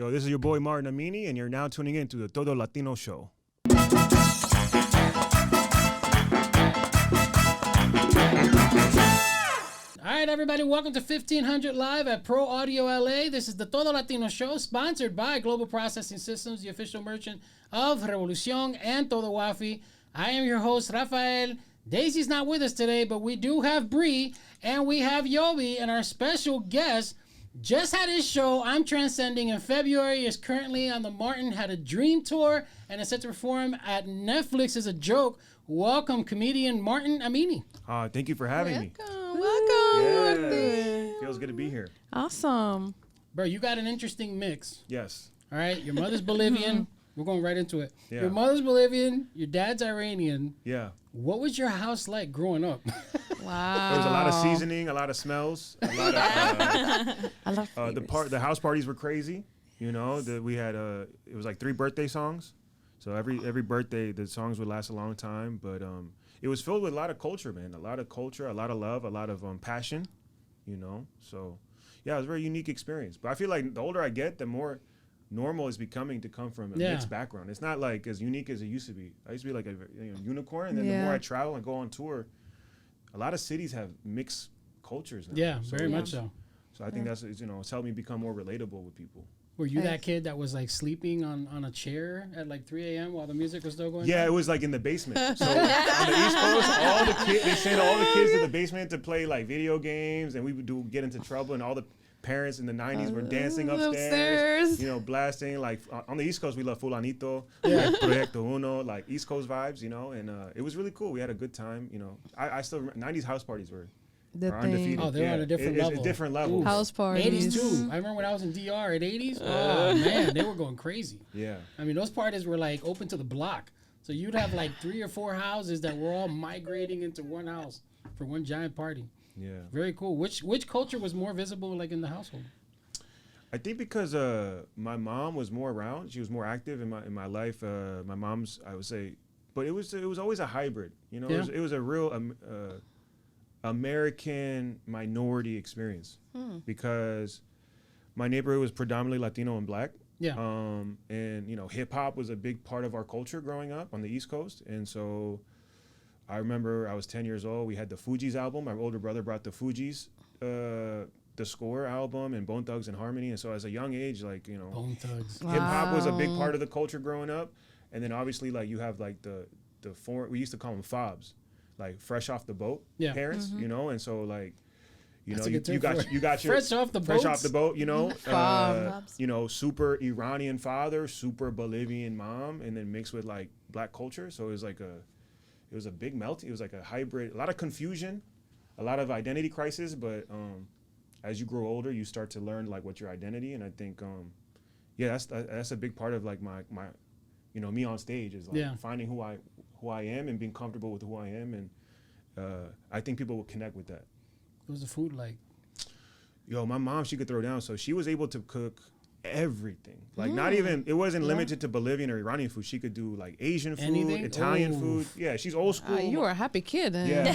Yo, this is your boy Martin Amini, and you're now tuning in to the Todo Latino Show. All right, everybody, welcome to 1500 Live at Pro Audio LA. This is the Todo Latino Show, sponsored by Global Processing Systems, the official merchant of Revolucion and Todo Wafi. I am your host, Rafael. Daisy's not with us today, but we do have Bree, and we have Yobi, and our special guest just had his show, I'm Transcending, in February. Is currently on the Martin Had a Dream tour, and is set to perform at Netflix as a joke. Welcome, comedian Martin Amini. Thank you for having me. Welcome. Yes. Feels good to be here. Awesome. Bro, you got an interesting mix. Yes. All right, your mother's Bolivian. We're going right into it. Yeah. Your mother's Bolivian, your dad's Iranian. Yeah. What was your house like growing up? Wow. There was a lot of seasoning, a lot of smells, a lot of I love the house parties were crazy. You know, we had it was like 3 birthday songs. So every birthday the songs would last a long time, but it was filled with a lot of culture, man. A lot of culture, a lot of love, a lot of passion, you know. So yeah, it was a very unique experience. But I feel like the older I get, the more normal it's becoming to come from a mixed background. It's not like as unique as it used to be. I used to be like a unicorn, and then the more I travel and go on tour, a lot of cities have mixed cultures now. Yeah, very much so. So I think that's, it's helped me become more relatable with people. Were you that kid that was like sleeping on a chair at like 3 a.m. while the music was still going? Yeah, it was like in the basement. So on the East Coast, they send all the kids to the basement to play like video games, and we would get into trouble, and all the parents in the 90s were dancing upstairs. You know, blasting. Like on the East Coast, we love Fulanito, like Proyecto Uno, like East Coast vibes, you know, and it was really cool. We had a good time, you know. I still remember 90s house parties are undefeated. Oh, they're on a different level. It's a different level. House parties. 80s too. I remember when I was in DR at 80s. Oh man, they were going crazy. Yeah. I mean, those parties were like open to the block. So you'd have like 3 or 4 houses that were all migrating into one house for one giant party. Yeah. Very cool. Which culture was more visible like in the household? I think because my mom was more around, she was more active in my life. My mom's, I would say, but it was always a hybrid. You know, it was a real American minority experience because my neighborhood was predominantly Latino and Black. Yeah. And you know, hip hop was a big part of our culture growing up on the East Coast, and so I remember I was 10 years old. We had the Fugees album. My older brother brought the Fugees, the Score album, and Bone Thugs and Harmony. And so as a young age, like, you know, Bone Thugs. Hip hop was a big part of the culture growing up. And then obviously, like, you have like the we used to call them FOBs, like fresh off the boat parents, you know. And so like, you know, you got your fresh off the boat, you know, you know, super Iranian father, super Bolivian mom, and then mixed with like Black culture. So it was like it was a big melting. It was like a hybrid, a lot of confusion, a lot of identity crisis. But as you grow older, you start to learn like what's your identity. And I think, that's a big part of like my you know, me on stage is like finding who I am and being comfortable with who I am. And I think people will connect with that. What was the food like? Yo, my mom, she could throw down. So she was able to cook everything. Like not even, it wasn't limited to Bolivian or Iranian food. She could do like Asian food, Italian food. Yeah, she's old school. You were a happy kid. Yeah.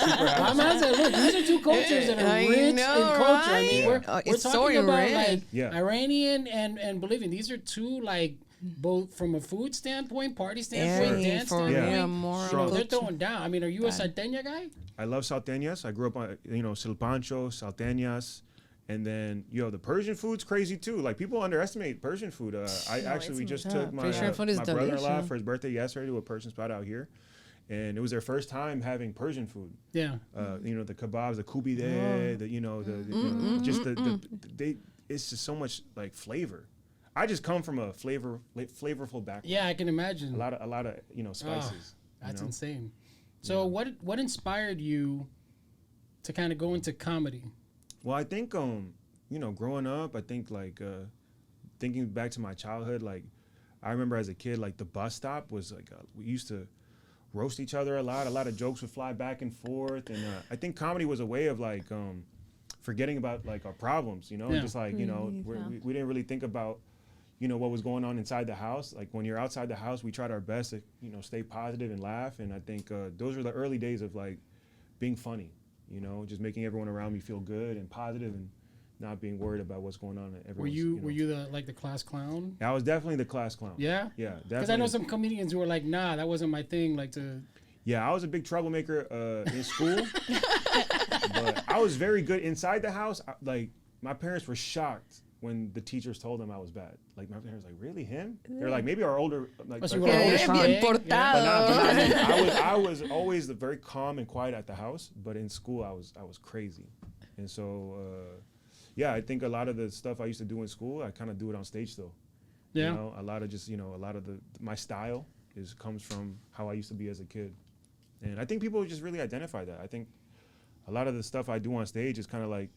Super happy. I said, look, these are two cultures that are rich in culture. I mean, we're talking about like Iranian and Bolivian. These are two like both from a food standpoint, party standpoint, dance standpoint. They're throwing down. I mean, are you a salteña guy? I love salteñas. I grew up on, you know, silpancho, salteñas. And then, the Persian food's crazy too. Like, people underestimate Persian food. We just took my brother-in-law for his birthday yesterday to a Persian spot out here. And it was their first time having Persian food. Yeah. You know, the kebabs, the kubide, it's just so much like flavor. I just come from a flavorful background. Yeah, I can imagine. A lot of you know, spices. That's insane. So what inspired you to kind of go into comedy? Well, I think you know, growing up, I think like thinking back to my childhood, like I remember as a kid, like the bus stop was like we used to roast each other a lot of jokes would fly back and forth, and I think comedy was a way of like forgetting about like our problems, you know, and just like, you know, we didn't really think about, you know, what was going on inside the house. Like when you're outside the house, we tried our best to, you know, stay positive and laugh. And I think those were the early days of like being funny, you know, just making everyone around me feel good and positive and not being worried about what's going on. Were you the class clown? I was definitely the class clown. Yeah? Yeah, definitely. Because I know some comedians who were like, nah, that wasn't my thing. Like to. Yeah, I was a big troublemaker in school, but I was very good inside the house. Like my parents were shocked when the teachers told them I was bad. Like my parents were like, really him? They're like, maybe our older like. Oh, so like you were always bien trying. portado. I was always very calm and quiet at the house, but in school I was crazy, and so yeah, I think a lot of the stuff I used to do in school, I kind of do it on stage still. Yeah. You know, a lot of my style comes from how I used to be as a kid, and I think people just really identify that. I think a lot of the stuff I do on stage is kind of like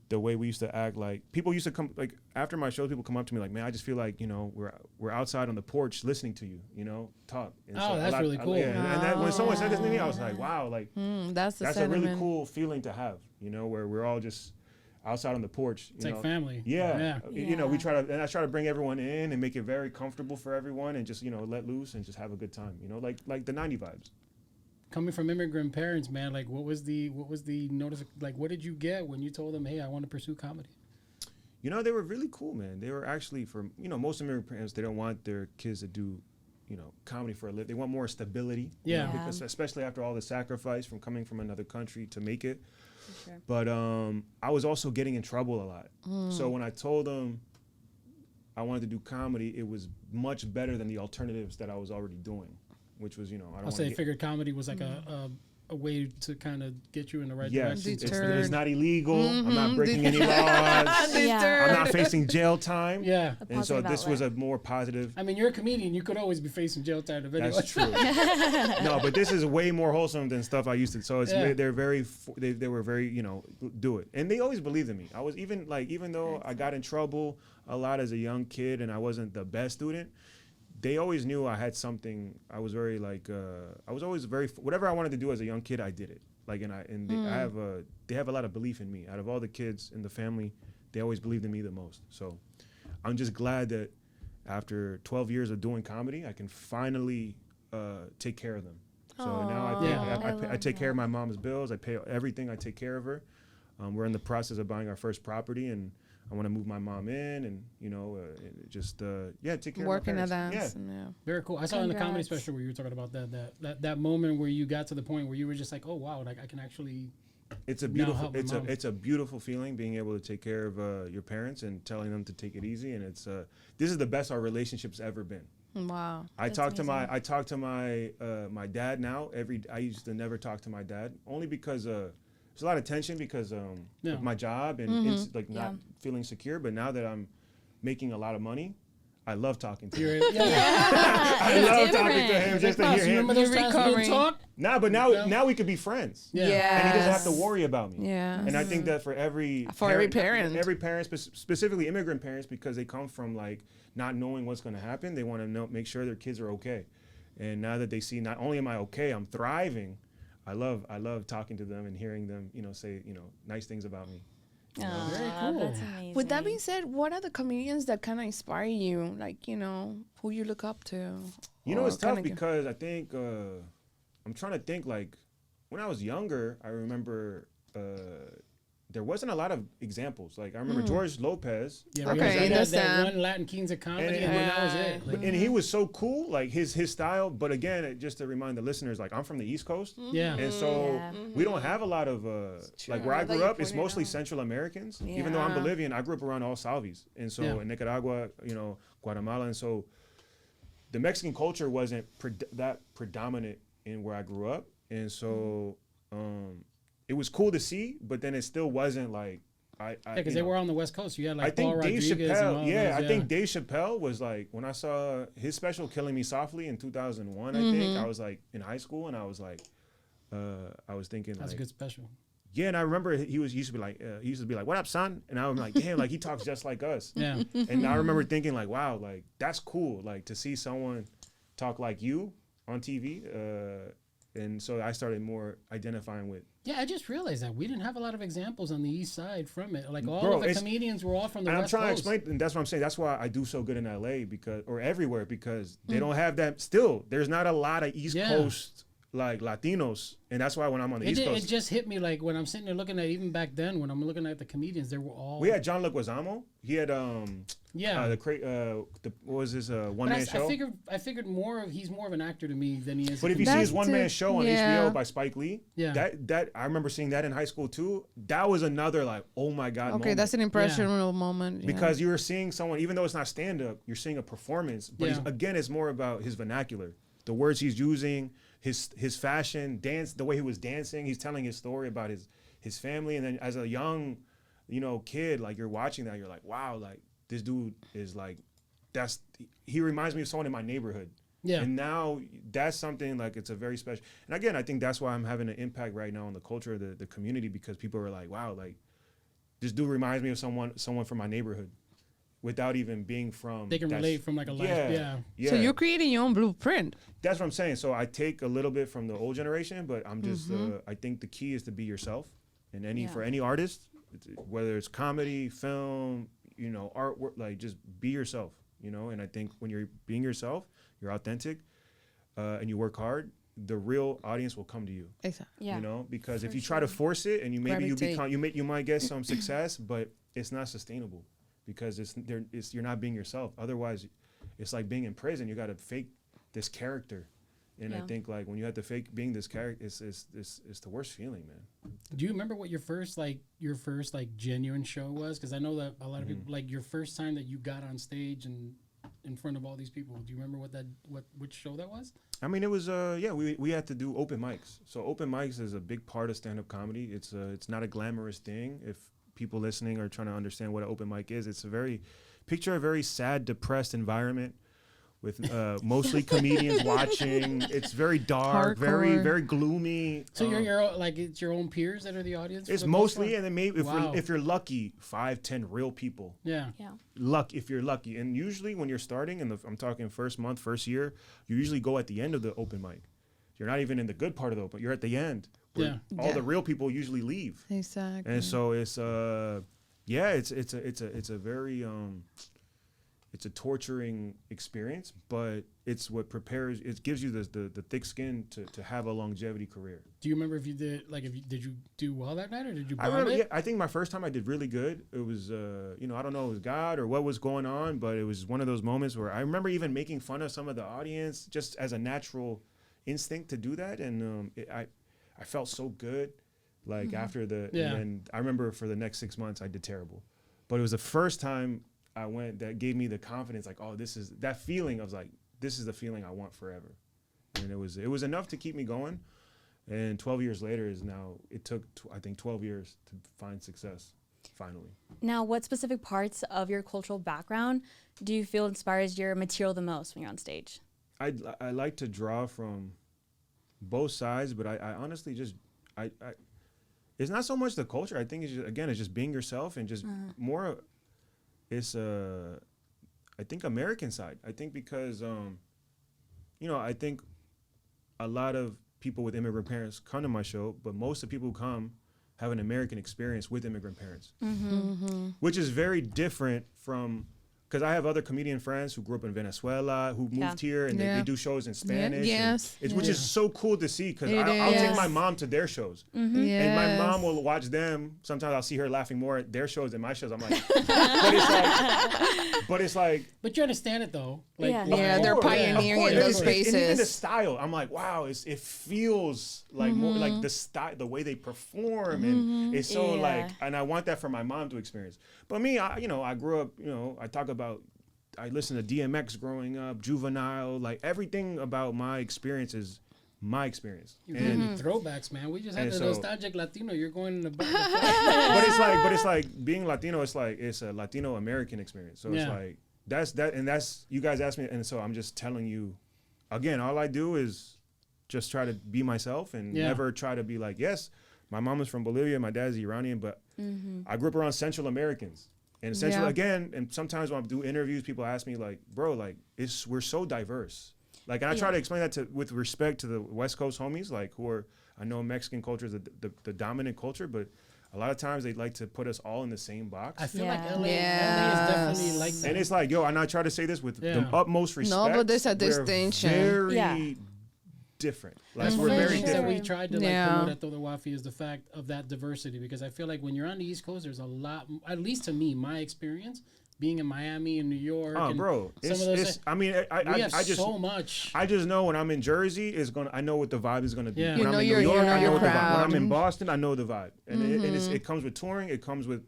the way we used to act. Like people used to come, like after my shows, people come up to me like, man, I just feel like, you know, we're outside on the porch listening to you, you know, talk. And oh, that's really cool. Yeah, and that, when someone said this to me, I was like, wow, like that's a really cool feeling to have, you know, where we're all just outside on the porch. It's like family. Yeah. You know, I try to bring everyone in and make it very comfortable for everyone and just, you know, let loose and just have a good time, you know, like the 90 vibes. Coming from immigrant parents, man, like what was the notice? Like, what did you get when you told them, hey, I want to pursue comedy? You know, they were really cool, man. They were actually, you know, most immigrant parents, they don't want their kids to do, you know, comedy for a living. They want more stability. Yeah. You know, because especially after all the sacrifice from coming from another country to make it. For sure. But I was also getting in trouble a lot. So when I told them I wanted to do comedy, it was much better than the alternatives that I was already doing, which was, you know, I'll say figured comedy was like a way to kind of get you in the right direction. It's not illegal. I'm not breaking any laws. I'm not facing jail time. Yeah. And so this was a more positive. I mean, you're a comedian. You could always be facing jail time anyway. That's true. No, but this is way more wholesome than stuff I used to. So it's they were very, you know, do it. And they always believed in me. I was even though I got in trouble a lot as a young kid and I wasn't the best student, they always knew I had something. I was very I was always very, whatever I wanted to do as a young kid, I did it. Like, they have a lot of belief in me. Out of all the kids in the family, they always believed in me the most. So I'm just glad that after 12 years of doing comedy, I can finally take care of them. So now I take care of my mom's bills. I pay everything. I take care of her. We're in the process of buying our first property, and I want to move my mom in, and you know, take care working of my at parents. Yeah. Very cool. I saw in the comedy special where you were talking about that moment where you got to the point where you were just like, oh wow, like I can actually. It's a beautiful feeling being able to take care of your parents and telling them to take it easy, and it's this is the best our relationship's ever been. Wow. I talk to my my dad now. I used to never talk to my dad, only because there's a lot of tension because of my job and not feeling secure. But now that I'm making a lot of money, I love talking to him. I love talking to him just to hear him. Remember those times we talk? But now we could be friends. Yeah. And he doesn't have to worry about me. Yeah. And I think that for every parent, specifically immigrant parents, because they come from like not knowing what's going to happen, they want to make sure their kids are okay. And now that they see not only am I okay, I'm thriving. I love talking to them and hearing them, you know, say, you know, nice things about me. Oh, very cool. That's amazing. With that being said, what are the comedians that kind of inspire you? Like, you know, who you look up to? You know, it's tough because I think I'm trying to think. Like when I was younger, I remember there wasn't a lot of examples. Like I remember George Lopez. Yeah, that one Latin Kings of comedy, and then that was it. Like, and he was so cool, like his style. But again, just to remind the listeners, like I'm from the East Coast, and so we don't have a lot of like where I grew up. It's mostly Central Americans. Yeah. Even though I'm Bolivian, I grew up around all Salvis, and so in Nicaragua, you know, Guatemala, and so the Mexican culture wasn't that predominant in where I grew up, and so. It was cool to see, but then it still wasn't like because they were on the West Coast. You had like I think Paul Dave Rodriguez Chappelle. I think Dave Chappelle was like when I saw his special "Killing Me Softly" in 2001. I think I was like in high school, and I was like, I was thinking that's a good special. Yeah, and I remember he used to be like, "What up, son?" And I was like, "Damn, like he talks just like us." Yeah. And I remember thinking like, "Wow, like that's cool, like to see someone talk like you on TV." And so I started more identifying with. Yeah, I just realized that we didn't have a lot of examples on the East Side from it. Like all of the comedians were all from the West Coast. I'm trying to explain, and that's what I'm saying. That's why I do so good in LA or everywhere because they don't have that. Still, there's not a lot of East Coast like Latinos, and that's why when I'm on the East Coast, it just hit me like when I'm sitting there looking at even back then when I'm looking at the comedians, they were all. we had John Leguizamo. He had what was his one man show? I figured he's more of an actor to me than he is. But if you see his one man show on HBO by Spike Lee, that I remember seeing that in high school too. That was another like, oh my God. Okay, moment. that's an impressionable moment. Yeah. Because you were seeing someone, even though it's not stand up, you're seeing a performance. But again, it's more about his vernacular, the words he's using, his fashion, dance, the way he was dancing. He's telling his story about his family, and then as a young, kid, like you're watching that, you're like, wow, like this dude is like, he reminds me of someone in my neighborhood. Yeah. And now that's something like it's a very special. And again, I think that's why I'm having an impact right now on the culture of the community, because people are like, wow, like this dude reminds me of someone from my neighborhood. Without even being from... They can relate from like a life. Yeah. So you're creating your own blueprint. That's what I'm saying. So I take a little bit from the old generation, but I'm just... I think the key is to be yourself. And for any artist, whether it's comedy, film, artwork, like just be yourself, And I think when you're being yourself, you're authentic, and you work hard, the real audience will come to you. Exactly. Yeah. Because if you try to force it and you might get some success, but it's not sustainable. Because you're not being yourself. Otherwise, it's like being in prison. You got to fake this character, and I think like when you have to fake being this character, it's the worst feeling, man. Do you remember what your first genuine show was? Because I know that a lot of people like your first time that you got on stage and in front of all these people. Do you remember which show that was? I mean, it was we had to do open mics. So open mics is a big part of stand-up comedy. It's not a glamorous thing. If people listening are trying to understand what an open mic is, it's a very sad, depressed environment with mostly comedians watching. It's very dark, hardcore. very gloomy. So it's your own peers that are the audience? It's mostly, and then maybe if you're lucky, 5-10 real people. Yeah. If you're lucky. And usually when you're starting, I'm talking first month, first year, you usually go at the end of the open mic. You're not even in the good part of the open, you're at the end. All the real people usually leave. Exactly. And so it's it's a very it's a torturing experience, but it's what prepares. It gives you the thick skin to have a longevity career. Do you remember if you did did you do well that night or did you bomb I remember, it? Yeah, I think my first time I did really good. It was I don't know if it was God or what was going on, but it was one of those moments where I remember even making fun of some of the audience just as a natural instinct to do that, and I felt so good, like after and then I remember for the next 6 months I did terrible, but it was the first time I went that gave me the confidence, like, oh, this is that feeling. I was like, this is the feeling I want forever, and it was enough to keep me going. And 12 years later it took I think 12 years to find success finally. Now, what specific parts of your cultural background do you feel inspires your material the most when you're on stage? I like to draw from both sides, but I honestly just it's not so much the culture. I think it's just being yourself and just more. It's I think American side. I think because I think a lot of people with immigrant parents come to my show, but most of the people who come have an American experience with immigrant parents, which is very different from. Because I have other comedian friends who grew up in Venezuela, who moved here, and they do shows in Spanish. Which is so cool to see, because I'll take my mom to their shows. And my mom will watch them. Sometimes I'll see her laughing more at their shows than my shows. I'm like, but it's like. But you understand it, though. Like, they're pioneering in those spaces. And even the style, I'm like, wow, it feels like more like the style, the way they perform. And it's so like, and I want that for my mom to experience. But me, I grew up, I talk about, I listened to DMX growing up, Juvenile, like everything about my experience is my experience. You gave me throwbacks, man. We just had the nostalgic Latino. You're going in the back. but it's like being Latino. It's a Latino American experience. So it's like that's you guys asked me, and so I'm just telling you, again, all I do is just try to be myself and never try to be like, yes, my mom is from Bolivia, my dad's Iranian, but I grew up around Central Americans. And Central again, and sometimes when I do interviews, people ask me like, bro, like we're so diverse. Like, and I try to explain that with respect to the West Coast homies, like I know Mexican culture is the dominant culture, but a lot of times they like to put us all in the same box. I feel like LA is definitely like that. And it's like, and I try to say this with the utmost respect. No, but there's a distinction. Very different. Like That's we're one of the very things that different. we tried to Yeah. promote at Todo Wafi is the fact of that diversity, because I feel like when you're on the East Coast, there's a lot, at least to me, my experience being in Miami and New York. Oh, and bro, some of those. I mean, We have I just so much. I just know when I'm in Jersey, I know what the vibe is gonna be. Yeah. When You I'm know in your- New York, you know I know your what the vibe. When I'm crowd. in Boston, I know the vibe, and it comes with touring. It comes with,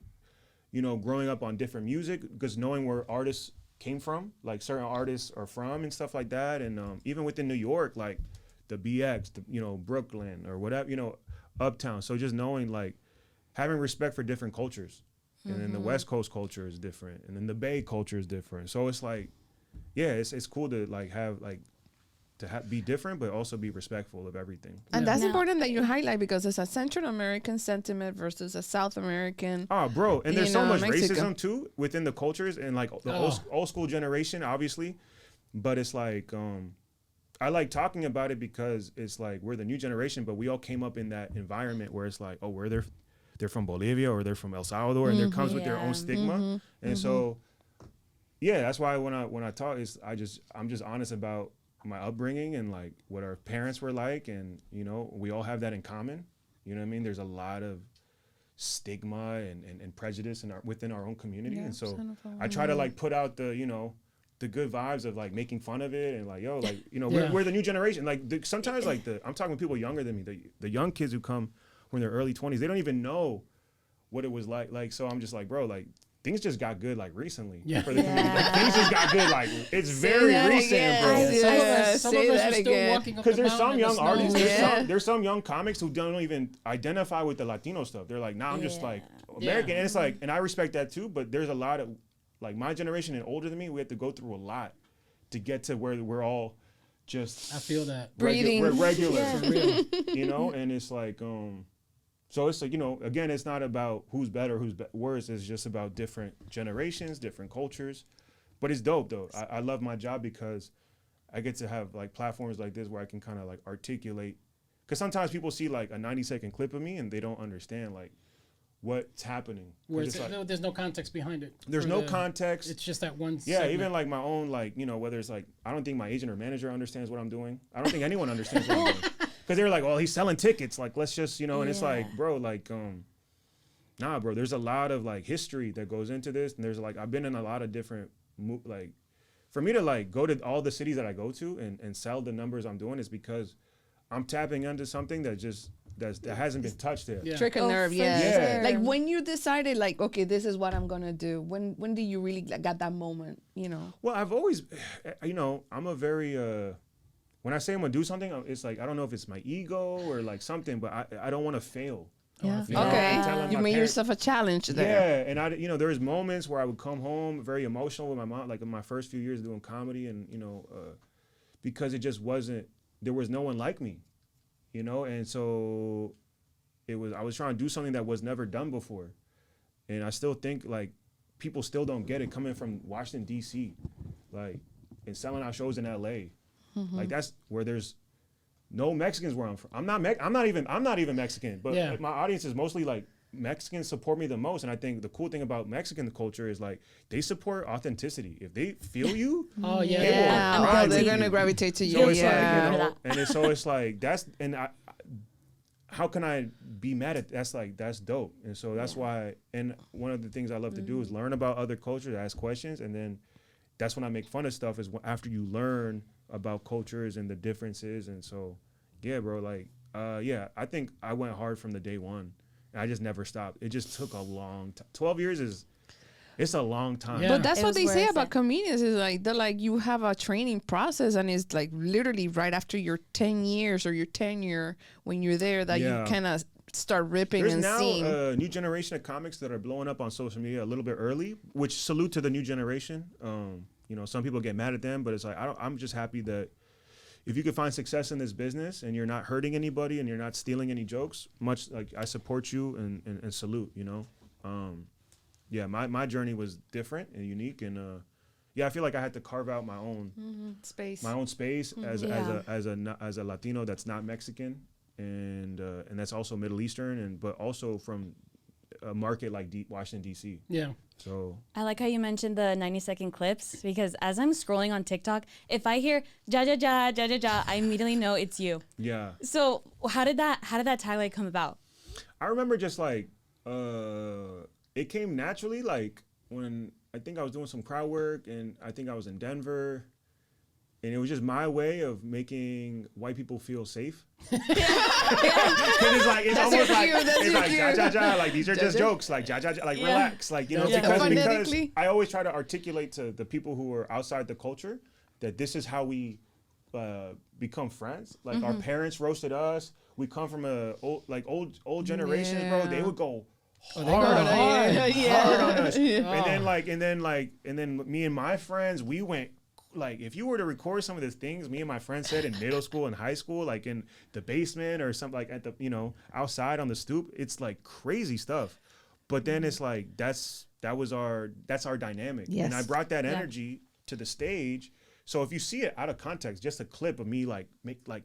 growing up on different music, because knowing where artists came from, like certain artists are from and stuff like that, and even within New York, like the BX, Brooklyn or whatever, Uptown. So just knowing, like, having respect for different cultures. And then the West Coast culture is different, and then the Bay culture is different. So it's like, yeah, it's cool to like have like be different, but also be respectful of everything. And Yeah. that's Now- important that you highlight, because it's a Central American sentiment versus a South American. Oh, bro, and there's You so know, much Mexico. racism too within the cultures, and like the old school generation, obviously. But it's like, I like talking about it because it's like we're the new generation, but we all came up in that environment where it's like, oh, they're from Bolivia or they're from El Salvador, and there comes with their Yeah. own stigma, and so, yeah, that's why when I talk, I'm just honest about my upbringing and like what our parents were like, and we all have that in common. You know what I mean? There's a lot of stigma and prejudice within our own community, and so I try to like put out the good vibes of like making fun of it and like, yo, like, Yeah. we're the new generation. Like sometimes like I'm talking with people younger than me, the young kids who come when they're early 20s, they don't even know what it was like. Like, so I'm just like, bro, like things just got good like recently for the community. Like, things just got good. Like it's very that recent, again. bro. Yeah, Some of say us are still that walking up Because the there's mountain some in the young snow. artists, Yeah. there's some young comics who don't even identify with the Latino stuff. They're like, nah, I'm just like American. Yeah. And it's like, and I respect that too, but there's a lot of, like my generation and older than me, we have to go through a lot to get to where we're all just I feel that. Breathing. we're regular, For real. and it's like, so it's like, again, it's not about who's better, who's worse. It's just about different generations, different cultures. But it's dope though. I love my job because I get to have like platforms like this where I can kind of like articulate. Because sometimes people see like a 90-second clip of me and they don't understand like what's happening. 'Cause Where it's like, there's no context behind it. there's For no the- context. It's just that one. Yeah, segment. even like my own, like, whether it's like, I don't think my agent or manager understands what I'm doing. I don't think anyone understands what I'm doing. Because they're like, well, he's selling tickets. Like, let's just, and it's like, bro, like, nah, bro, there's a lot of like history that goes into this. And there's like, I've been in a lot of different, like, for me to like go to all the cities that I go to and sell the numbers I'm doing is because I'm tapping into something that hasn't been touched yet. Yeah. Trick a Oh, nerve, for yeah. sure. Like when you decided, like, okay, this is what I'm gonna do. When do you really got that moment? Well, I've always, I'm a very, when I say I'm gonna do something, it's like, I don't know if it's my ego or like something, but I don't want to fail. Yeah. You know, Okay. I'm telling You my made parents- yourself a challenge there. Yeah, and there was moments where I would come home very emotional with my mom, like in my first few years doing comedy, and because it just wasn't, there was no one like me, and so I was trying to do something that was never done before, and I still think like people still don't get it coming from Washington D.C., like, and selling out shows in L.A. Like that's where there's no Mexicans where I'm from. I'm not even Mexican, but Yeah. my audience is mostly like Mexicans support me the most. And I think the cool thing about Mexican culture is like they support authenticity. If they feel you, Oh yeah. They will Yeah, ride they're with gonna you. gravitate to you. so it's Yeah. like, and so it's like how can I be mad at that's dope. And so that's why, and one of the things I love to do is learn about other cultures, ask questions, and then that's when I make fun of stuff is after you learn about cultures and the differences. And so, yeah, bro, like, I think I went hard from the day one. And I just never stopped. It just took a long time. 12 years it's a long time. Yeah. But that's It what was they say worth about it. comedians is like they're like you have a training process and it's like literally right after your 10 years or your tenure when you're there that Yeah. you kind of start ripping There's and now seeing. a new generation of comics that are blowing up on social media a little bit early, which salute to the new generation. Some people get mad at them, but it's like I'm just happy that if you can find success in this business and you're not hurting anybody and you're not stealing any jokes, much like I support you and salute. My journey was different and unique, and I feel like I had to carve out my own Space. space as Yeah. a Latino that's not Mexican and that's also Middle Eastern but also from a market like Washington D.C. Yeah. So I like how you mentioned the 90-second clips because as I'm scrolling on TikTok, if I hear ja ja ja ja ja ja, I immediately know it's you. yeah, So how did that tagline come about? I remember just like it came naturally. Like when I think I was doing some crowd work, and I think I was in Denver. And it was just my way of making white people feel safe. Because it's like, it's almost like, it's like, ja, ja, ja, like, these are just jokes, like, ja, ja, ja, like, relax, like, you know, because I always try to articulate to the people who are outside the culture that this is how we become friends. Like, our parents roasted us. We come from old generations, bro. They would go hard on us. And then me and my friends, we went, like, if you were to record some of the things me and my friends said in middle school and high school, like in the basement or something, like at the, you know, outside on the stoop, it's like crazy stuff. But then it's like, that's our dynamic. Yes. And I brought that energy to the stage. So if you see it out of context, just a clip of me like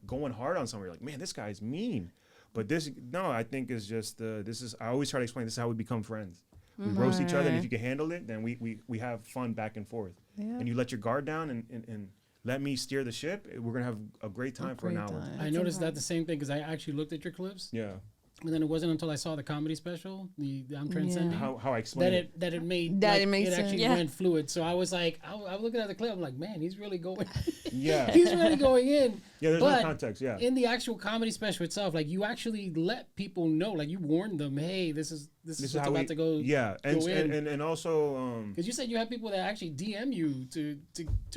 going hard on somebody, like, man, this guy's mean. But I think it's just, I always try to explain, this is how we become friends. We roast each other, and if you can handle it, then we have fun back and forth. Yeah. And you let your guard down and let me steer the ship. We're gonna have a great time for an hour. I noticed that the same thing because I actually looked at your clips. Yeah. And then it wasn't until I saw the comedy special, the I'm Transcending, how I explained that it made it actually went fluid. So I was like, I was looking at the clip, I'm like, man, he's really going. Yeah. He's really going in. Yeah, there's no context. Yeah. In the actual comedy special itself, like you actually let people know, like you warned them, hey, this is what's about to go. Yeah, and also because you said you had people that actually DM you to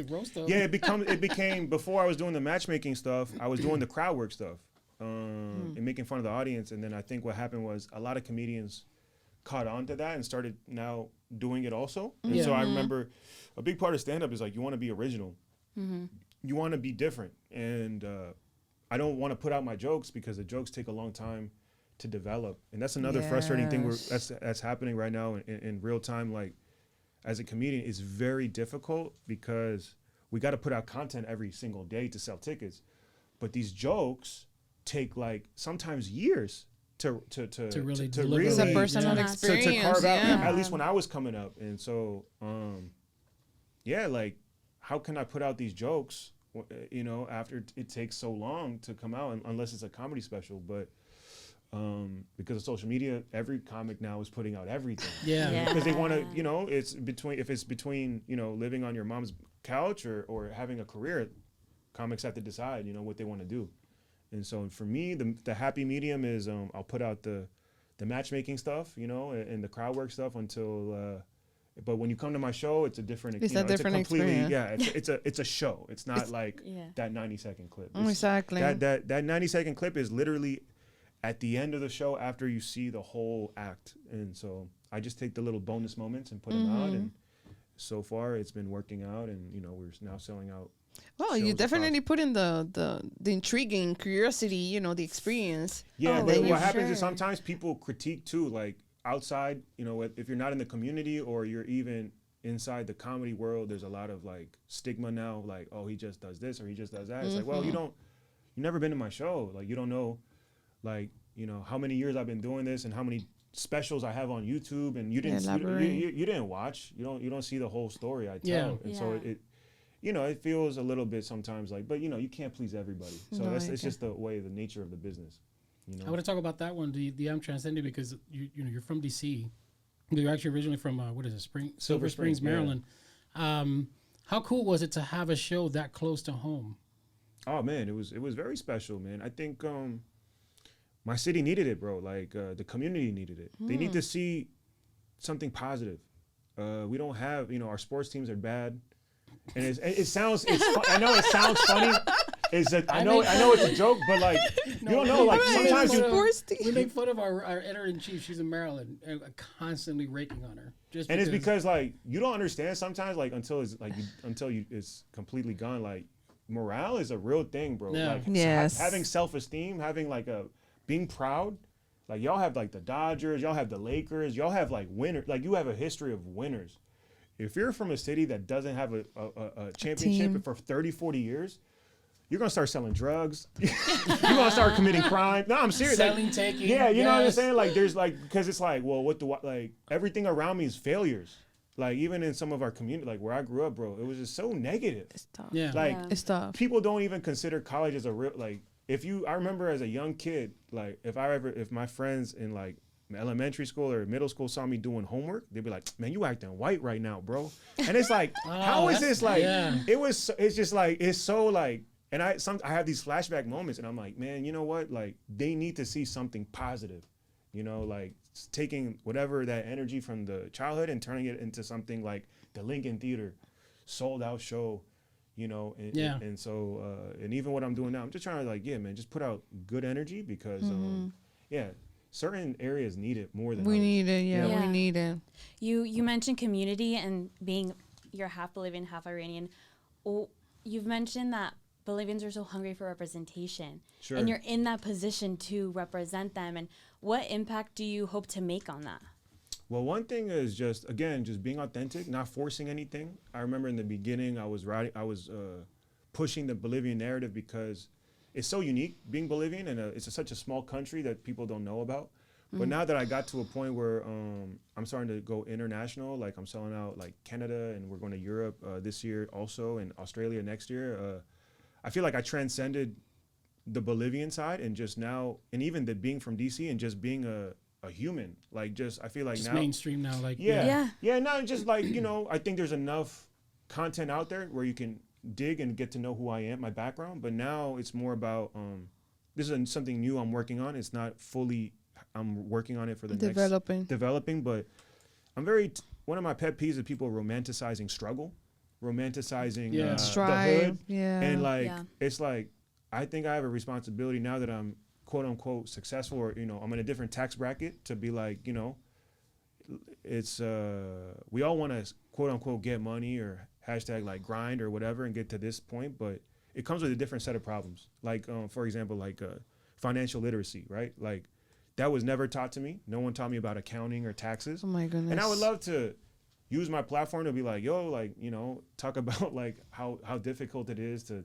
roast them. Yeah, it became before I was doing the matchmaking stuff, I was doing the crowd work stuff. And making fun of the audience, and then I think what happened was a lot of comedians caught on to that and started now doing it also. And so I remember a big part of stand-up is like you want to be original, you want to be different, and I don't want to put out my jokes because the jokes take a long time to develop, and that's another frustrating thing that's happening right now in real time. Like as a comedian, it's very difficult because we got to put out content every single day to sell tickets, but these jokes take like sometimes years to really it's a personal experience to carve out, at least when I was coming up. And so like how can I put out these jokes, you know, after it takes so long to come out, unless it's a comedy special. But because of social media, every comic now is putting out everything, because they want to, you know, if it's between you know, living on your mom's couch or having a career, comics have to decide, you know, what they want to do. And so for me, the happy medium is I'll put out the matchmaking stuff, you know, and the crowd work stuff until. But when you come to my show, it's a different. It's a different experience. Yeah, it's a show. It's not like that 90-second clip. Exactly. That 90-second clip is literally at the end of the show after you see the whole act. And so I just take the little bonus moments and put them out. And so far, it's been working out. And you know, we're now selling out. Well, you definitely put in the intriguing curiosity, you know, the experience. Yeah, but what happens is sometimes people critique too, like outside, you know, if you're not in the community or you're even inside the comedy world, there's a lot of like stigma now, like, oh, he just does this or he just does that. It's like, well, you never been to my show. Like, you don't know, like, you know, how many years I've been doing this and how many specials I have on YouTube, and you didn't watch. You don't see the whole story I tell. And so it you know, it feels a little bit sometimes like, but you know, you can't please everybody. So it's just the nature of the business. You know? I want to talk about that one, the I'm Transcending, because you know, you're from DC. You're actually originally from Silver Springs, Maryland. Yeah. How cool was it to have a show that close to home? Oh man, it was very special, man. I think my city needed it, bro. Like the community needed it. They need to see something positive. We don't have, you know, our sports teams are bad. And I know it sounds funny. I know it's a joke, but like you don't know. Like sometimes we make fun of our editor-in-chief. She's in Maryland, and constantly raking on her. It's because like you don't understand sometimes, like until it's completely gone. Like morale is a real thing, bro. Yeah. Like having self-esteem, having like being proud. Like y'all have like the Dodgers, y'all have the Lakers, y'all have like winners. Like you have a history of winners. If you're from a city that doesn't have a championship for 30, 40 years, you're gonna start selling drugs. You're gonna start committing crime. No, I'm serious. Selling, like, taking. Yeah, you know what I'm yes. saying? Like, there's like, because it's like, well, what do I, like, everything around me is failures. Like, even in some of our community, like where I grew up, bro, it was just so negative. It's tough. Yeah. Like, Yeah. It's tough. people don't even consider college as a real, like, I remember as a young kid, like, if my friends in like elementary school or middle school saw me doing homework, they'd be like, man, you acting white right now, bro. And it's like, how is this like, it's just like, it's so like, and I have these flashback moments and I'm like, man, you know what? Like, they need to see something positive, you know, like taking whatever that energy from the childhood and turning it into something like the Lincoln Theater sold out show, you know, and so, and even what I'm doing now, I'm just trying to like, yeah, man, just put out good energy because, certain areas need it more than We others. need it. Yeah, Yeah. we need it. You mentioned community and being you're half Bolivian, half Iranian. Oh, you've mentioned that Bolivians are so hungry for representation, Sure. and you're in that position to represent them. And what impact do you hope to make on that? Well, one thing is just being authentic, not forcing anything. I remember in the beginning, I was pushing the Bolivian narrative because it's so unique being Bolivian, and it's such a small country that people don't know about. But now that I got to a point where I'm starting to go international, like I'm selling out like Canada, and we're going to Europe this year also, and Australia next year. I feel like I transcended the Bolivian side, and just now, and even the being from DC and just being a human, like I feel like Just now mainstream now, like yeah, not just like, you know, I think there's enough content out there where you can dig and get to know who I am, my background. But now it's more about this is something new I'm working on. It's not fully, I'm working on it for the developing, but I'm one of my pet peeves is people romanticizing struggle, romanticizing the hood, and like it's like I think I have a responsibility now that I'm quote unquote successful, or you know, I'm in a different tax bracket, to be like, you know, it's we all want to quote unquote get money or hashtag like grind or whatever and get to this point, but it comes with a different set of problems. Like for example, like financial literacy, right? Like that was never taught to me. No one taught me about accounting or taxes. Oh my goodness. And I would love to use my platform to be like, yo, like, you know, talk about like how difficult it is to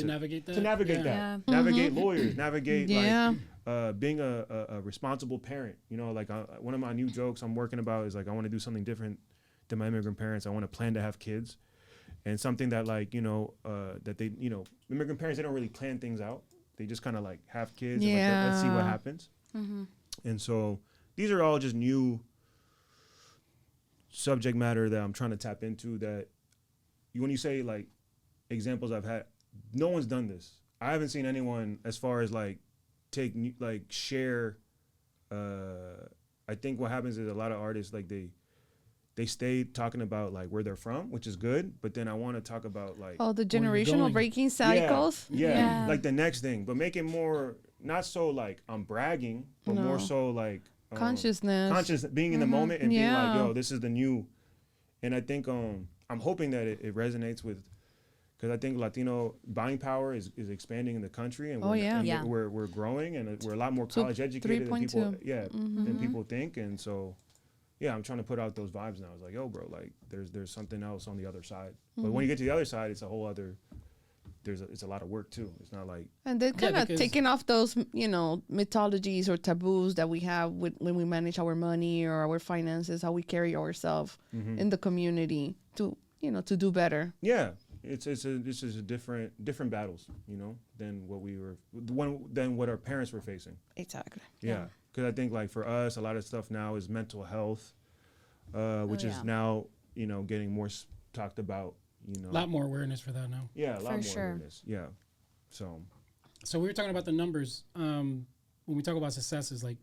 navigate that. To navigate that. Yeah. Navigate lawyers, navigate Yeah. like being a responsible parent. You know, like one of my new jokes I'm working about is like I want to do something different than my immigrant parents. I want to plan to have kids, and something that like, you know, that they, you know, immigrant parents, they don't really plan things out. They just kind of like have kids and like, let's see what happens. And so these are all just new subject matter that I'm trying to tap into, that when you say like examples I've had, no one's done this. I haven't seen anyone as far as like share. I think what happens is a lot of artists, like they stay talking about like where they're from, which is good. But then I want to talk about like the you're generational going. breaking cycles. Yeah, like the next thing, but make it more not so like I'm bragging, but more so like consciousness, being in the moment and being like, Yeah. yo, this is the new. And I think I'm hoping that it resonates with, because I think Latino buying power is expanding in the country, and we're growing, and we're a lot more college educated than people, than people think. And so I'm trying to put out those vibes now. It's like, yo, bro, like there's something else on the other side. But when you get to the other side, it's a whole other. It's a lot of work too. It's not like, and then kind of taking off those, you know, mythologies or taboos that we have when we manage our money or our finances, how we carry ourselves in the community to, you know, to do better. Yeah, this is a different battles, you know, than what our parents were facing. Exactly. Yeah, because I think like for us, a lot of stuff now is mental health, which is now, you know, getting more talked about. You know, A lot more awareness for that now. Yeah, a lot more sure. awareness. Yeah, so we were talking about the numbers. When we talk about successes, like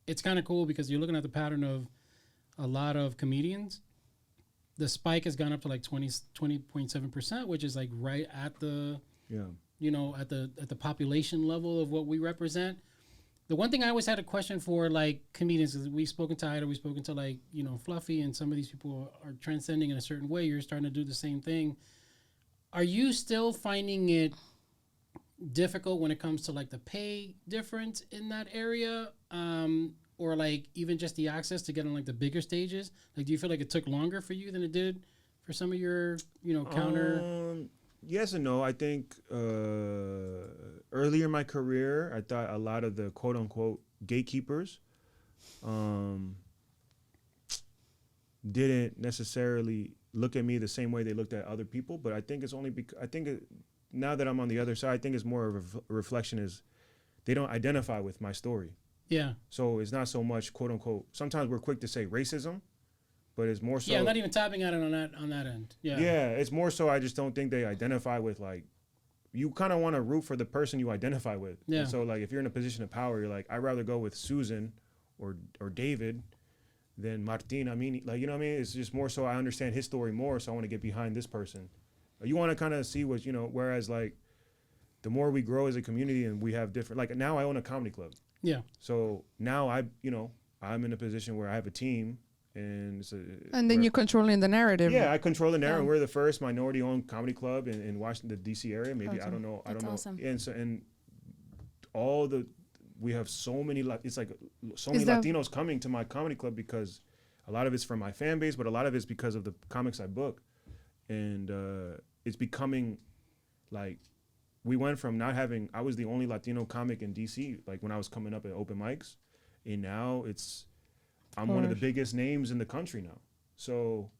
it's kind of cool because you're looking at the pattern of a lot of comedians. The spike has gone up to like 20.7%, which is like right at the you know, at the population level of what we represent. The one thing I always had a question for like comedians is we've spoken to Ida, we've spoken to like, you know, Fluffy, and some of these people are transcending in a certain way. You're starting to do the same thing. Are you still finding it difficult when it comes to like the pay difference in that area? Or like even just the access to get on like the bigger stages? Like, do you feel like it took longer for you than it did for some of your, you know, counter? yes and no. I think earlier in my career, I thought a lot of the quote unquote gatekeepers didn't necessarily look at me the same way they looked at other people. But I think it's only because now that I'm on the other side, I think it's more of a reflection is they don't identify with my story. Yeah. So it's not so much quote unquote. Sometimes we're quick to say racism, but it's more so. Yeah, I'm not even tapping at it on that end. Yeah. Yeah, it's more so. I just don't think they identify with like. You kind of want to root for the person you identify with. Yeah. And so like if you're in a position of power, you're like I'd rather go with Susan, or David, than Martin Amini. Like you know what I mean? It's just more so I understand his story more, so I want to get behind this person. You want to kind of see what Whereas like, the more we grow as a community and we have different. Like now I own a comedy club. Yeah. So now I'm in a position where I have a team, and then you're controlling the narrative. Yeah, I control the narrative. Yeah. We're the first minority-owned comedy club in Washington, the D.C. area. Maybe I don't know. That's awesome. And we have so many. It's like so many that- Latinos coming to my comedy club because a lot of it's from my fan base, but a lot of it's because of the comics I book, and it's becoming like. We went from not having, I was the only Latino comic in DC, like when I was coming up at open mics, and now I'm one of the biggest names in the country now. So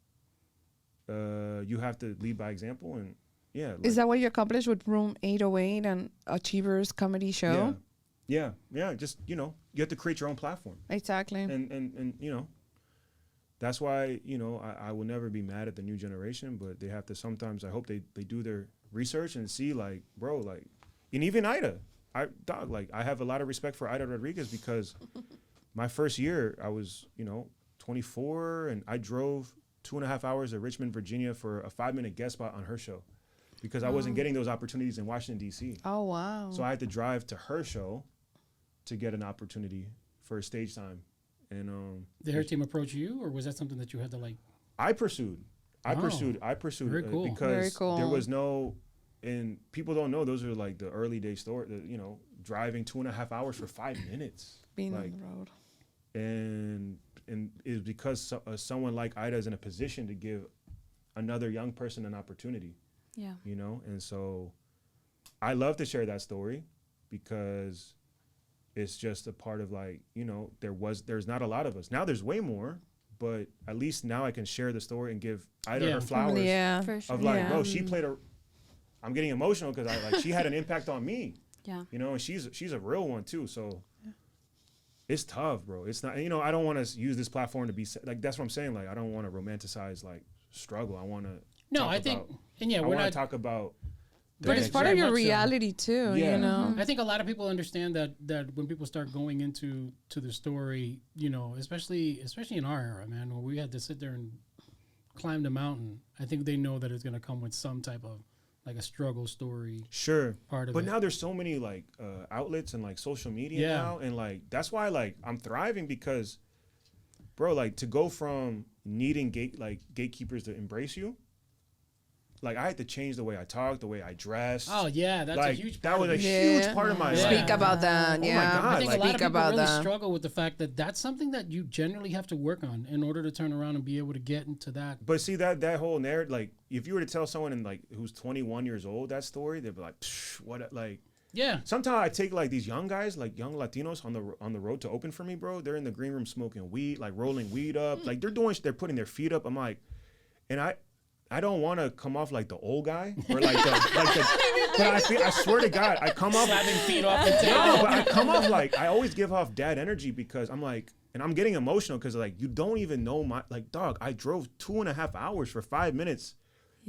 you have to lead by example, and yeah. Is that what you accomplished with Room 808 and Achievers Comedy Show? Yeah. Just, you have to create your own platform. Exactly. And that's why, I will never be mad at the new generation, but they have to sometimes, I hope they do their research and see like, bro, like, and even Ida, I have a lot of respect for Ida Rodriguez because my first year I was, 24 and I drove 2.5 hours to Richmond, Virginia for a 5-minute guest spot on her show because I wasn't getting those opportunities in Washington, D.C. Oh, wow. So I had to drive to her show to get an opportunity for stage time. And did her team approach you, or was that something that you had to like? I pursued Very cool. because Very cool. there was no, and people don't know those are like the early day story. Driving 2.5 hours for 5 minutes, Being like, on the road. and it's because someone like Ida is in a position to give another young person an opportunity. Yeah. And so I love to share that story because it's just a part of like, there's not a lot of us. Now there's way more, but at least now I can share the story and give Ida her flowers For sure. of like, Yeah. bro, she played I'm getting emotional because she had an impact on me, Yeah. and she's a real one too. So it's tough, bro. It's not, I don't want to use this platform to be like, that's what I'm saying. Like, I don't want to romanticize like struggle. I want to, we're not talk about, But it's part of your reality too, Yeah. I think a lot of people understand that when people start going into the story, especially in our era, man, where we had to sit there and climb the mountain. I think they know that it's going to come with some type of like a struggle story. Sure. Part of but it. now there's so many like outlets and like social media now, and like that's why like I'm thriving because, bro, like to go from needing gatekeepers to embrace you. Like I had to change the way I talk, the way I dress. Oh yeah, that's a huge part. That was of a it. huge part of my life. Speak about that. Oh Yeah. my God. I think a lot of Speak people about really that. struggle with the fact that that's something that you generally have to work on in order to turn around and be able to get into that. But see that whole narrative, like if you were to tell someone who's 21 years old that story, they'd be like, psh, what? Like, Yeah. sometimes I take like these young guys, like young Latinos on the road to open for me, bro. They're in the green room smoking weed, like rolling weed up, like they're putting their feet up. I'm like, and I don't want to come off like the old guy or but I swear to God, I come off Slapping feet off the no, table. but I come off like I always give off dad energy because I'm like, and I'm getting emotional because like you don't even know my like dog. I drove 2.5 hours for 5 minutes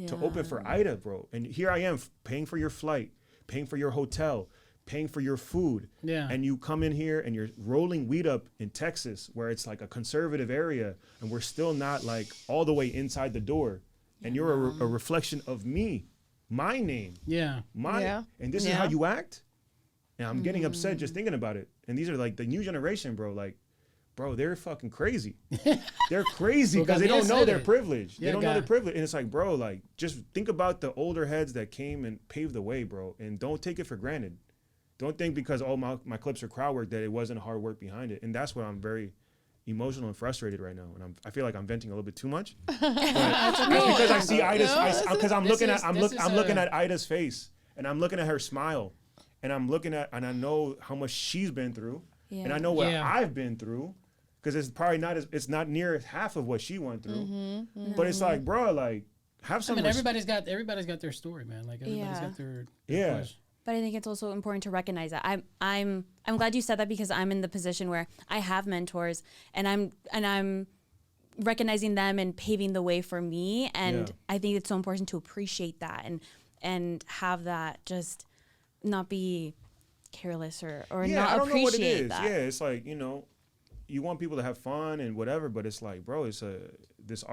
to open for Ida, bro, and here I am paying for your flight, paying for your hotel, paying for your food, and you come in here and you're rolling weed up in Texas where it's like a conservative area and we're still not like all the way inside the door. And you're a reflection of me, my name. Yeah. And this is how you act? And I'm getting upset just thinking about it. And these are like the new generation, bro. Like, bro, they're fucking crazy. They're crazy because they don't know their privilege. They don't know their privilege. And it's like, bro, like, just think about the older heads that came and paved the way, bro. And don't take it for granted. Don't think because, my clips are crowd work that it wasn't hard work behind it. And that's what I'm very emotional and frustrated right now, and I feel like I'm venting a little bit too much. But that's because I see Ida's, because I'm looking at Ida's face, and I'm looking at her smile, and and I know how much she's been through, and I know what I've been through, because it's probably it's not near half of what she went through, but it's like, bro, like have some. I mean, everybody's got their story, man. Like everybody's got their push. But I think it's also important to recognize that. I'm glad you said that, because I'm in the position where I have mentors, and I'm recognizing them and paving the way for me. And I think it's so important to appreciate that and have that, just not be careless or not appreciate that. Yeah, it's like, you know, you want people to have fun and whatever, but it's like, bro, it's this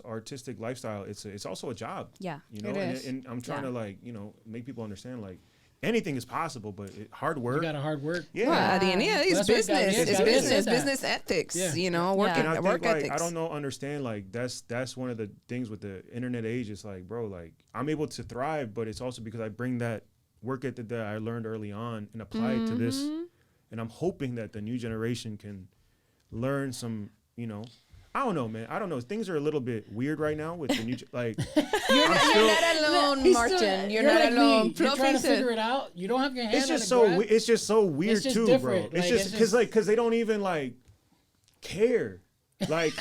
artistic lifestyle. It's also a job. Yeah, you know, and I'm trying to, like, you know, make people understand, like, anything is possible, but hard work. You gotta hard work. Yeah, well, at the end, it's business. It's business ethics. Yeah. You know, work ethics. I don't understand. Like that's one of the things with the internet age. It's like, bro, like I'm able to thrive, but it's also because I bring that work ethic that I learned early on and apply it to this. And I'm hoping that the new generation can learn some, you know. I don't know, man. I don't know. Things are a little bit weird right now with the new, like. You're not alone, Martin. You're not like alone. Me. You're trying to figure it out. You don't have your hand. It's just so weird it's just too, different. Bro. It's just because they don't even like care, like.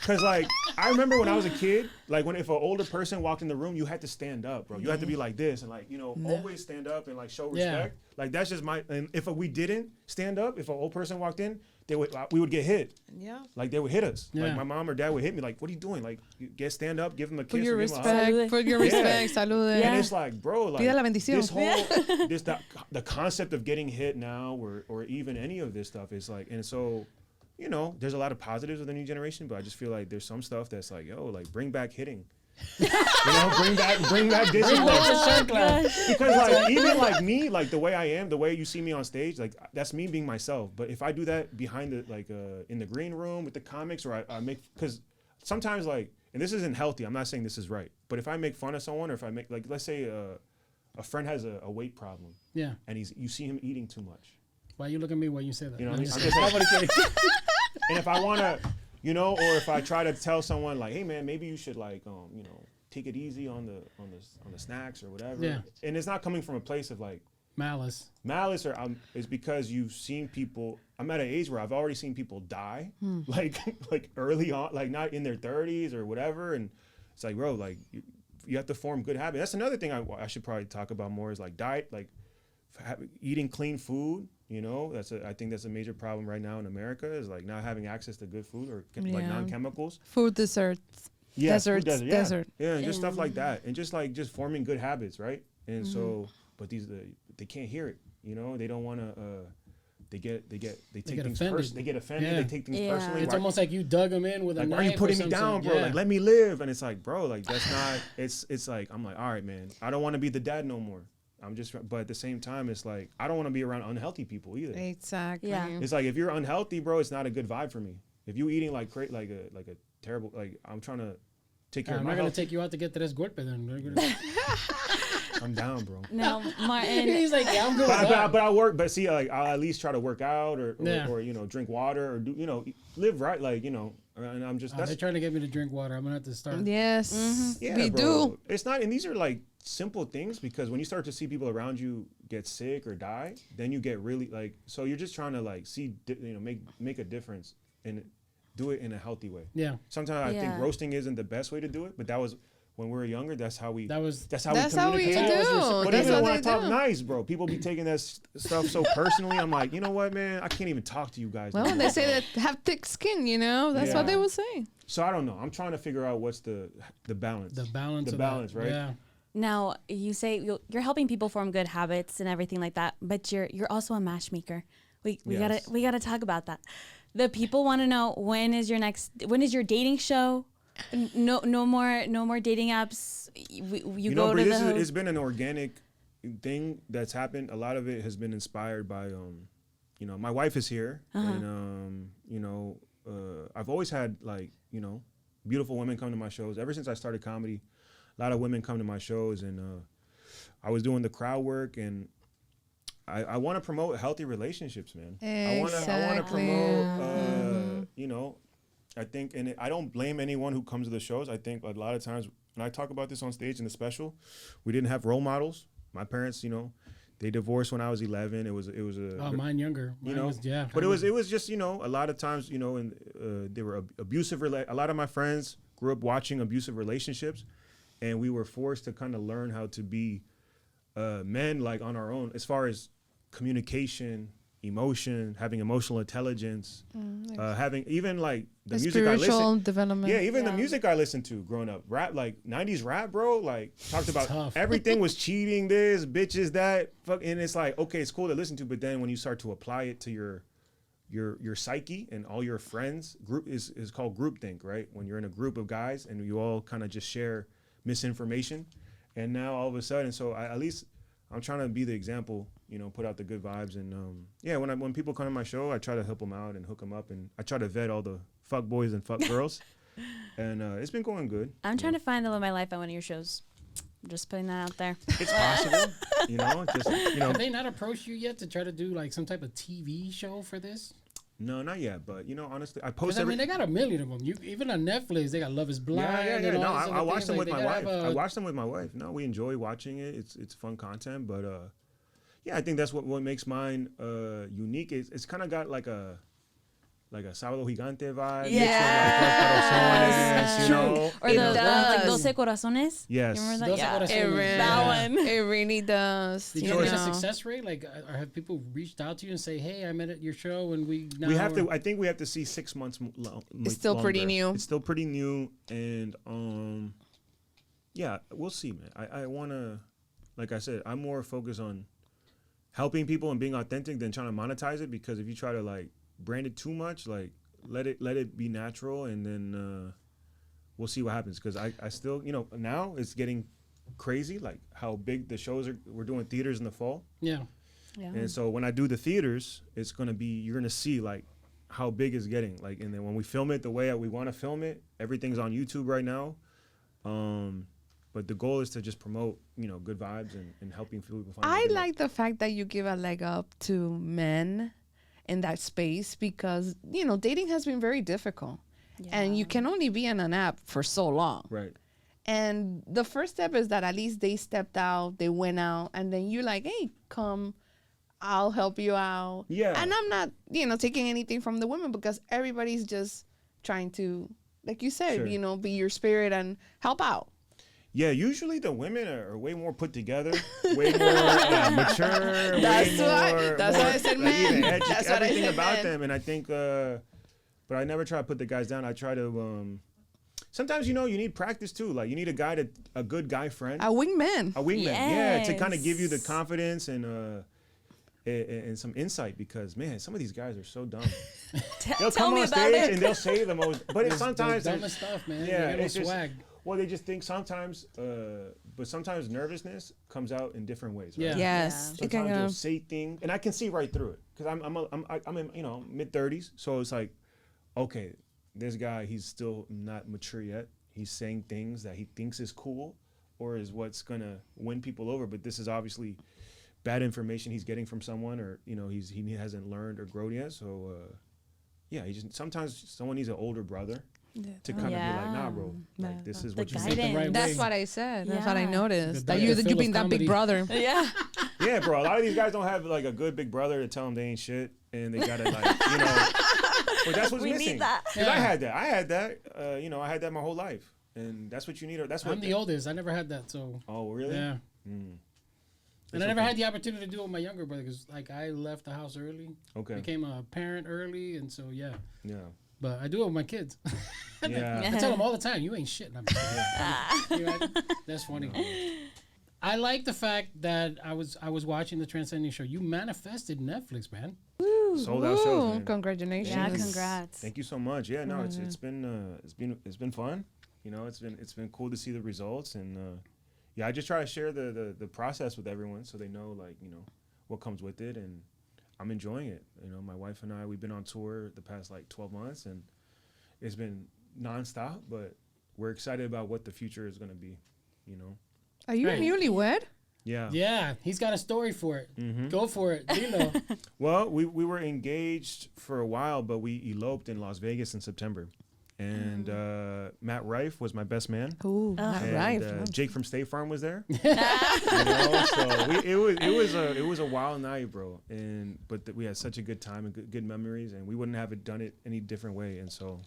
Because, like, I remember when I was a kid, like, if an older person walked in the room, you had to stand up, bro. You had to be like this and, like, you know, always stand up and, like, show respect. Like, that's just and if we didn't stand up, if an old person walked in, we would get hit. Yeah. Like, they would hit us. Yeah. Like, my mom or dad would hit me, like, what are you doing? Like, stand up, give them a kiss. For your respect, salud. And it's like, bro, like, this whole, the concept of getting hit now or even any of this stuff is, like, and so... You know, there's a lot of positives with the new generation, but I just feel like there's some stuff that's like, yo, like bring back hitting. You know, bring back discipline. Because like even like me, like the way I am, the way you see me on stage, like that's me being myself. But if I do that behind the like in the green room with the comics, or I make, because sometimes like, and this isn't healthy, I'm not saying this is right, but if I make fun of someone, or if I make, like, let's say a friend has a weight problem, and you see him eating too much. Why you look at me when you say that? You know, I'm just like, and if I want to, you know, or if I try to tell someone like, hey man, maybe you should like, you know, take it easy on the snacks or whatever. Yeah. And it's not coming from a place of like malice, or it's because you've seen people. I'm at an age where I've already seen people die, like early on, like not in their 30s or whatever. And it's like, bro, like you have to form good habits. That's another thing I should probably talk about more is like diet, like eating clean food. You know, I think that's a major problem right now in America is like not having access to good food or like non-chemicals. Food deserts. Yeah, desert. Yeah, and just stuff like that. And just forming good habits, right? And so, but they can't hear it, you know? They don't want to, they take things personally. They get offended. They take things personally. It's almost like you dug them in with a knife. Why are you putting me down, bro? Like, let me live. And it's like, bro, like that's not, it's like, I'm like, all right, man, I don't want to be the dad no more. But at the same time, it's like, I don't want to be around unhealthy people either. Exactly. Yeah. It's like, if you're unhealthy, bro, it's not a good vibe for me. If you eating like a terrible, like I'm trying to take care of my health. I'm not going to take you out to get tres golpe then. I'm down, bro. No, Martin. He's like, yeah, I'm good. But I work, but see, like I'll at least try to work out or you know, drink water or do, you know, live right, like, you know, and I'm just, they're trying to get me to drink water. I'm going to have to start. Yes, yeah, we do. It's not, and these are like simple things, because when you start to see people around you get sick or die, then you get really like, so you're just trying to like see, you know, make a difference and do it in a healthy way. Yeah. Sometimes I think roasting isn't the best way to do it, but that was when we were younger. That's how we communicate. That's how we do. But even when I talk nice, bro, people be taking that stuff so personally. I'm like, you know what, man? I can't even talk to you guys. Well, they say that have thick skin, you know. That's what they will say. So I don't know. I'm trying to figure out what's the balance. The balance, right? Yeah. Now, you say you're helping people form good habits and everything like that, but you're also a matchmaker. We gotta talk about that. The people want to know, when is your dating show? No more dating apps. You go to the it's been an organic thing that's happened. A lot of it has been inspired by you know, my wife is here, and you know, I've always had like, you know, beautiful women come to my shows ever since I started comedy. A lot of women come to my shows, and I was doing the crowd work, and I want to promote healthy relationships, man. Exactly. I want to promote, you know, I think, and I don't blame anyone who comes to the shows. I think a lot of times when I talk about this on stage in the special, we didn't have role models. My parents, you know, they divorced when I was 11. It was mine younger. Mine you know, was, yeah. but it was just, you know, a lot of times, you know, and they were abusive. A lot of my friends grew up watching abusive relationships, and we were forced to kind of learn how to be men, like on our own, as far as communication, emotion, having emotional intelligence, having even like the music I spiritual listen. development. Yeah, even the music I listened to growing up, rap, like 90s rap, bro, like talked about tough. everything was cheating, this, bitches, that, fuck, and it's like, okay, it's cool to listen to, but then when you start to apply it to your psyche and all your friends, group is called groupthink, right? When you're in a group of guys and you all kind of just share misinformation, and now all of a sudden, so at least I'm trying to be the example, you know, put out the good vibes, and yeah, when people come to my show, I try to help them out and hook them up, and I try to vet all the fuck boys and fuck girls, and it's been going good. I'm trying to find the love of my life at one of your shows. I'm just putting that out there. It's possible, you know, just, you know. Have they not approached you yet to try to do like some type of TV show for this? No, not yet, but you know, honestly, I Because post I mean, they got a million of them. Even on Netflix, they got Love Is Blind. Yeah. And all No, these I other watch things. them Like, with they my gotta wife. have I watch them with my wife. No, we enjoy watching it. It's fun content, but yeah, I think that's what makes mine unique. It's kind of got like a Sábado Gigante vibe. Yes. You know? Or It the like does. 12 Corazones. Yes. You remember that? 12 Yeah. Corazones. That one. It really does. Did you you get a know. success rate? Like, or have people reached out to you and say, "Hey, I met at your show, and we now We have to. I think we have to see 6 months. It's still pretty longer. new. It's still pretty new, and yeah, we'll see, man. I want to, like I said, I'm more focused on helping people and being authentic than trying to monetize it, because if you try to like brand it too much, like let it be natural, and then we'll see what happens, because I still, you know, now it's getting crazy, like how big the shows are. We're doing theaters in the fall, Yeah. and so when I do the theaters, it's gonna be, you're gonna see like how big it's getting, like, and then when we film it the way we want to film it, everything's on YouTube right now. But the goal is to just promote, you know, good vibes and helping people find. I good like the fact that you give a leg up to men in that space, because, you know, dating has been very difficult. And you can only be in an app for so long. right. And the first step is that at least they stepped out, they went out, and then you're like, hey, come, I'll help you out. Yeah. And I'm not, you know, taking anything from the women, because everybody's just trying to, like you said, Sure. you know, be your spirit and help out. Yeah, usually the women are way more put together, way more mature. That's way why I said men. even That's what I everything said, about men. them, and I think, but I never try to put the guys down. I try to. Sometimes, you know, you need practice too. Like you need a good guy friend, A wingman. a wingman, yeah, to kind of give you the Yes. confidence and some insight, because man, some of these guys are so dumb. They'll Tell come me on about stage it. and they'll say the most, but it's sometimes the dumbest stuff, man. yeah, They get no it's just, swag. well, they just think sometimes, but sometimes nervousness comes out in different ways. Right? Yeah. Yes. Yeah. It can Sometimes go. you'll say things, and I can see right through it, because I'm in, you know, mid-30s, so it's like, okay, this guy, he's still not mature yet. He's saying things that he thinks is cool or is what's gonna win people over, but this is obviously bad information he's getting from someone, or you know, he hasn't learned or grown yet. So yeah, sometimes someone needs an older brother to kind of be like, nah, bro, like this is The what you guidance. need. The right That's way. what I said. That's what I Yeah. noticed. The That Dr. Phil you of being that comedy. big brother. Yeah. Yeah, bro. A lot of these guys don't have like a good big brother to tell them they ain't shit, and they gotta like, you know. But that's what's We missing. need that. 'Cause I had that. You know, I had that my whole life, and that's what you need. That's what. I'm the oldest. I never had that, so Oh, really? yeah. Mm. And It's I never okay. had the opportunity to do it with my younger brother, because like I left the house early, Okay. became a parent early, and so yeah. Yeah. But I do it with my kids. Yeah. I tell them all the time, "You ain't shit." And I'm just kidding. You imagine? That's funny. I like the fact that I was watching the Transcending show. You manifested Netflix, man. Sold out shows, man. Congratulations. Yeah, congrats. Thank you so much. Yeah, no, it's been fun. You know, it's been cool to see the results, and yeah, I just try to share the process with everyone so they know, like, you know, what comes with it, and I'm enjoying it. You know, my wife and I, we've been on tour the past like 12 months, and it's been nonstop, but we're excited about what the future is going to be, you know. Are you Right. newlywed? Yeah. Yeah, he's got a story for it. Mm-hmm. Go for it. Dilo. Well, we were engaged for a while, but we eloped in Las Vegas in September. And Matt Rife was my best man. Ooh, not And, right. Jake from State Farm was there. You know, so it was a wild night, bro. But we had such a good time and good memories, and we wouldn't have done it any different way. And so,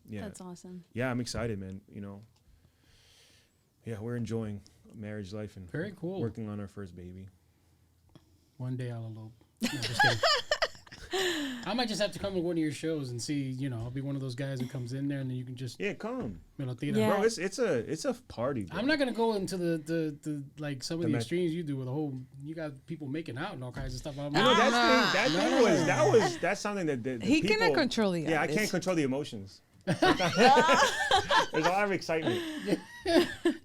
yeah, That's awesome. yeah, I'm excited, man. You know, yeah, we're enjoying marriage life and Very cool. working on our first baby. One day I'll elope. No, just kidding. I might just have to come to one of your shows and see. You know, I'll be one of those guys who comes in there and then you can just Yeah, come, me lo tira. Yeah. bro. It's a party, bro. I'm not gonna go into the like some of the The extremes you do with the whole. You got people making out and all kinds of stuff. I'm You know, like, that's something that the He people, cannot control the Yeah, I artist. can't control the emotions. There's a lot of excitement.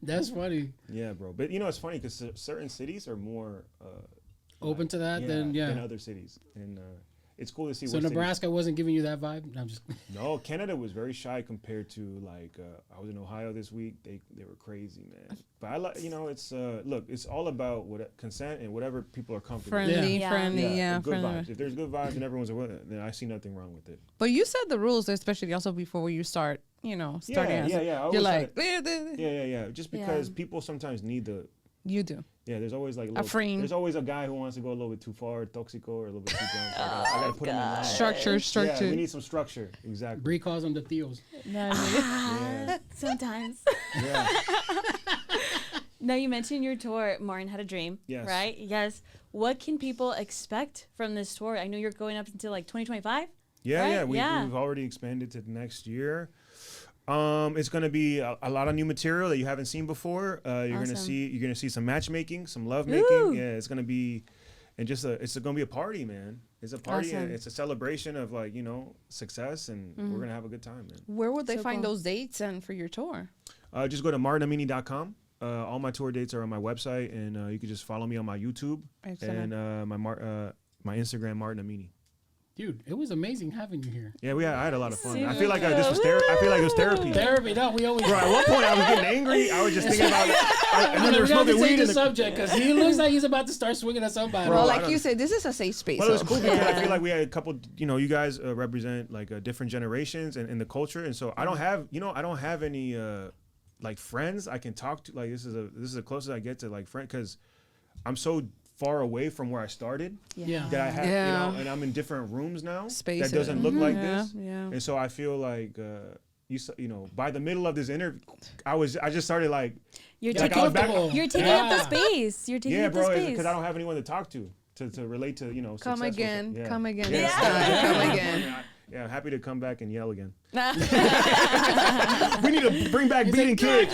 that's funny. Yeah, bro. But you know, it's funny because certain cities are more Open to that, then yeah. than other cities, and it's cool to see. So what Nebraska wasn't giving you that vibe. No, I'm just. No, Canada was very shy compared to like I was in Ohio this week. They were crazy, man. But I like, you know, it's look, it's all about what consent and whatever people are comfortable with. Friendly, Yeah. friendly, yeah. good friendly. vibes. If there's good vibes and everyone's with it, then I see nothing wrong with it. But you set the rules, especially also before you start, starting. Yeah. I You're always like, try Yeah. Just because Yeah. people sometimes need the. you do. Yeah, there's always like frame. There's always a guy who wants to go a little bit too far, toxico, or a little bit too drunk. So I gotta put him in line. Structure. Yeah, we need some structure. Exactly. Bree calls them the Theos. Yeah. Sometimes. Yeah. Now you mentioned your tour. Martin had a dream. Yes. Right? Yes. What can people expect from this tour? I know you're going up until like 2025. Yeah, Right? yeah. We've already expanded to the next year. It's gonna be a lot of new material that you haven't seen before. You're Awesome. gonna see some matchmaking, some love making. Ooh. Yeah, it's gonna be, and it's gonna be a party, man. It's a party. Awesome. And it's a celebration of like success, and we're gonna have a good time, man. Where would they So find cool. those dates and for your tour? Just go to martinamini.com. All my tour dates are on my website, and you can just follow me on my YouTube Excellent. and my Instagram, Martin Amini. Dude, it was amazing having you here. Yeah, I had a lot of fun. I Super feel like this was I feel like it was therapy. Therapy, no, we always. Bro, at one point I was getting angry. I was just thinking about it. And then they were we got to smoking change weed. the In the, subject because he looks like he's about to start swinging at somebody. Bro, Well, I like don't- you said, this is a safe space. well, it was so- cool because I feel like we had a couple. You guys represent like different generations and the culture, and so I don't have any like friends I can talk to. Like this is the closest I get to like friend because I'm so far away from where I started Yeah. that I have Yeah. and I'm in different rooms now Spaces. that doesn't look like Yeah, this, yeah. and so I feel like by the middle of this interview, I just started like You're Get I was back- comfortable. You're taking Yeah. up the space. You're taking yeah, up the bro, space. because I don't have anyone to talk to relate to Come successful again. stuff. Yeah. Come again. Yeah. Next time. Come again. Yeah, I'm happy to come back and yell again. We need to bring back beating kids.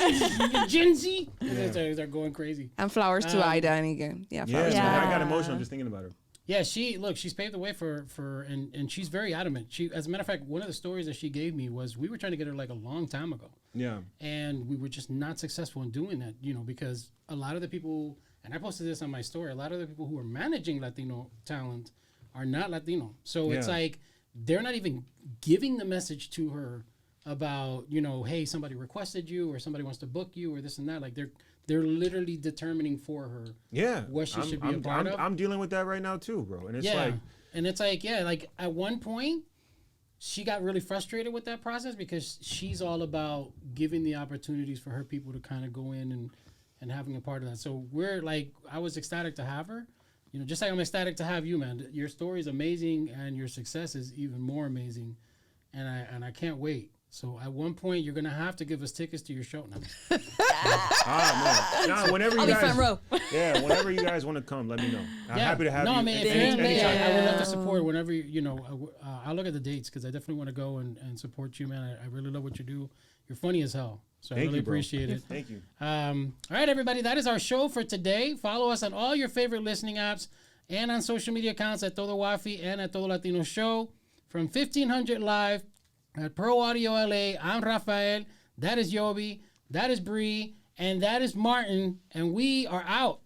Gen Z. They're going crazy. And flowers to Ida and again. Yeah, Yeah, flowers. man, Yeah. I got emotional just thinking about her. Yeah, she's paved the way for and she's very adamant. She, as a matter of fact, one of the stories that she gave me was we were trying to get her like a long time ago. Yeah. And we were just not successful in doing that, because a lot of the people, and I posted this on my story, a lot of the people who are managing Latino talent are not Latino. So it's Yeah. like they're not even giving the message to her about, hey, somebody requested you or somebody wants to book you or this and that. Like they're literally determining for her Yeah. what she should be a part of. I'm dealing with that right now too, bro. And it's like, and it's like, like at one point, she got really frustrated with that process because she's all about giving the opportunities for her people to kind of go in and having a part of that. So we're like, I was ecstatic to have her, just like I'm ecstatic to have you, man. Your story is amazing and your success is even more amazing. And I can't wait. So at one point, you're going to have to give us tickets to your show now. man. Nah, whenever I'll you be guys, front row. yeah, whenever you guys want to come, let me know. I'm happy to have you. I mean, if you're in anytime. Vegas, I would love to support whenever I'll look at the dates because I definitely want to go and support you, man. I really love what you do. You're funny as hell, so I Thank really you, bro. appreciate it. Thank you. All right, everybody, that is our show for today. Follow us on all your favorite listening apps and on social media accounts at Todo Wafi and at Todo Latino Show. From 1500 Live at Pro Audio LA, I'm Rafael. That is Yobi. That is Bree. And that is Martin. And we are out.